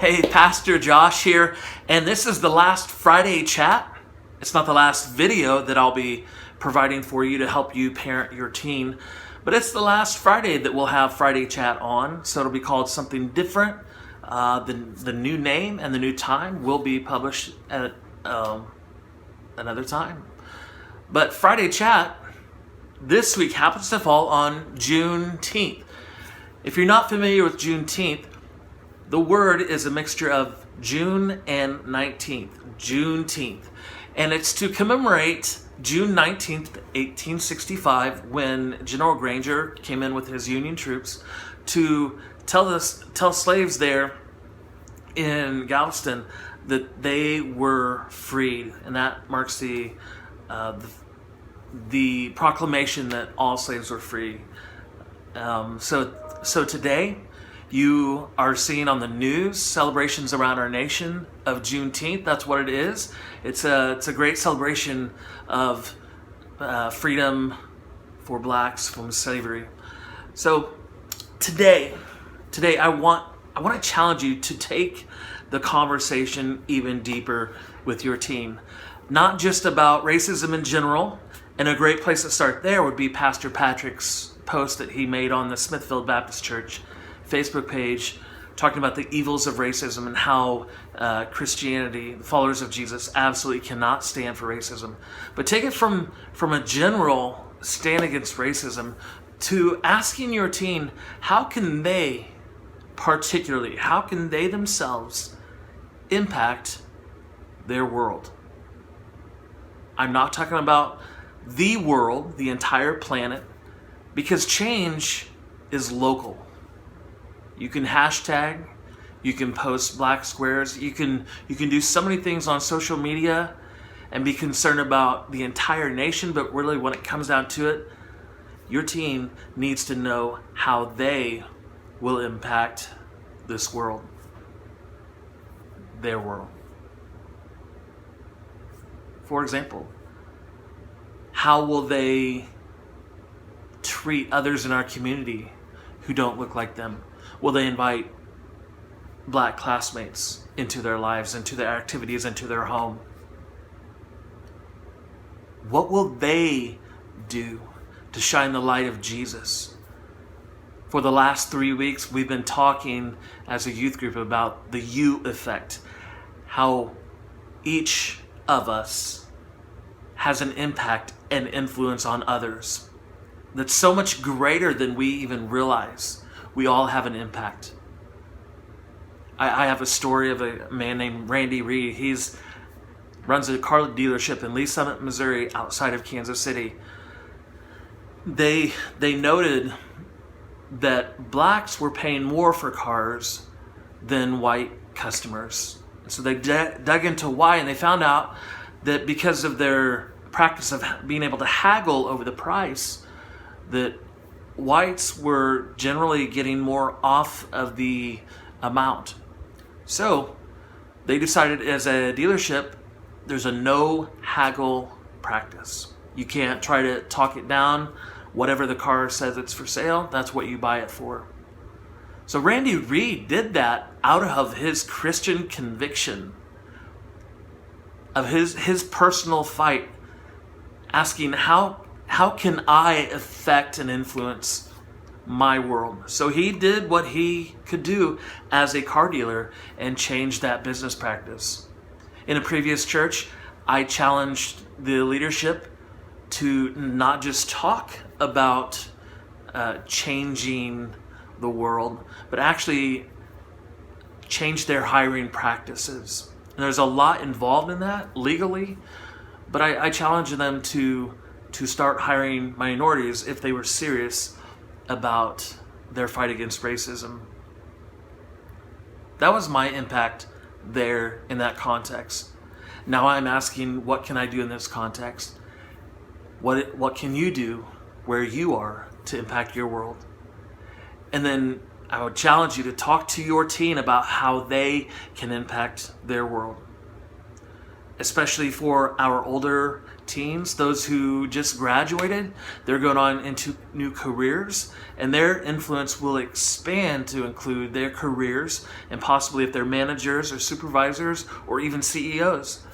Hey, Pastor Josh here, and this is the last Friday chat. It's not the last video that I'll be providing for you to help you parent your teen, but it's the last Friday that we'll have Friday chat on, so it'll be called something different. The new name and the new time will be published at another time. But Friday chat this week happens to fall on Juneteenth. If you're not familiar with Juneteenth, the word is a mixture of June and 19th, Juneteenth. And it's to commemorate June 19th, 1865, when General Granger came in with his Union troops to tell slaves there in Galveston that they were freed. And that marks the proclamation that all slaves were free. So today, you are seeing on the news celebrations around our nation of Juneteenth. That's what it is. It's a great celebration of freedom for blacks from slavery. So today I want to challenge you to take the conversation even deeper with your teen. Not just about racism in general, and a great place to start there would be Pastor Patrick's post that he made on the Smithfield Baptist Church Facebook page, talking about the evils of racism and how Christianity, followers of Jesus, absolutely cannot stand for racism. But take it from a general stand against racism to asking your teen, how can they themselves impact their world? I'm not talking about the world, the entire planet, because change is local. You can hashtag, you can post black squares, you can do so many things on social media and be concerned about the entire nation, but really when it comes down to it, your teen needs to know how they will impact this world, their world. For example, how will they treat others in our community who don't look like them? Will they invite black classmates into their lives, into their activities, into their home? What will they do to shine the light of Jesus? For the last 3 weeks, we've been talking as a youth group about the you effect, how each of us has an impact and influence on others that's so much greater than we even realize. We all have an impact. I have a story of a man named Randy Reed. He runs a car dealership in Lee Summit, Missouri, outside of Kansas City. They noted that blacks were paying more for cars than white customers. So they dug into why, and they found out that because of their practice of being able to haggle over the price, that whites were generally getting more off of the amount. So they decided as a dealership, there's a no haggle practice. You can't try to talk it down. Whatever the car says it's for sale, that's what you buy it for. So Randy Reed did that out of his Christian conviction, of his personal fight, asking how can I affect and influence my world? So he did what he could do as a car dealer and changed that business practice. In a previous church, I challenged the leadership to not just talk about changing the world, but actually change their hiring practices. And there's a lot involved in that legally, but I challenged them to start hiring minorities if they were serious about their fight against racism. That was my impact there in that context. Now I'm asking, what can I do in this context? What can you do where you are to impact your world? And then I would challenge you to talk to your teen about how they can impact their world. especially for our older teens, those who just graduated. They're going on into new careers, and their influence will expand to include their careers, and possibly if they're managers or supervisors or even CEOs.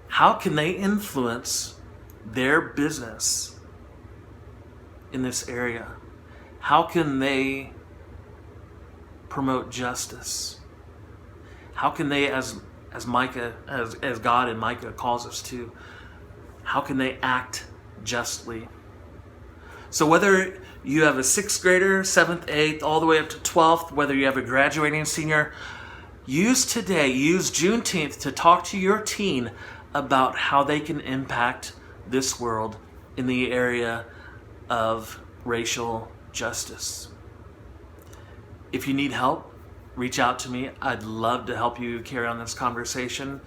How can they influence their business in this area? How can they promote justice? How can they, as God and Micah calls us to, how can they act justly? So whether you have a 6th grader, 7th, 8th, all the way up to 12th, whether you have a graduating senior, use Juneteenth to talk to your teen about how they can impact this world in the area of racial justice. If you need help, reach out to me. I'd love to help you carry on this conversation.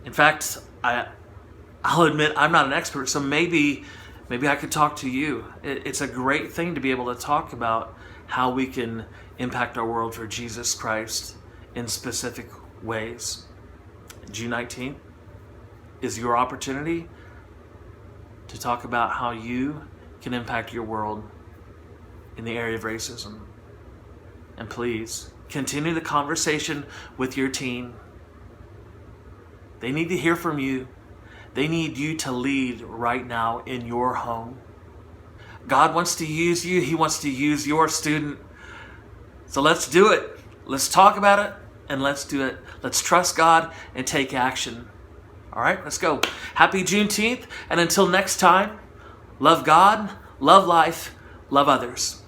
In fact, I'll admit I'm not an expert, so maybe I could talk to you. It's a great thing to be able to talk about how we can impact our world for Jesus Christ in specific ways. June 19th is your opportunity to talk about how you can impact your world in the area of racism. And please, continue the conversation with your teen. They need to hear from you. They need you to lead right now in your home. God wants to use you. He wants to use your student. So let's do it. Let's talk about it and let's do it. Let's trust God and take action. All right, let's go. Happy Juneteenth. And until next time, love God, love life, love others.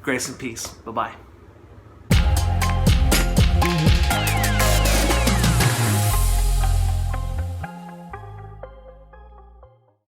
Grace and peace. Bye-bye.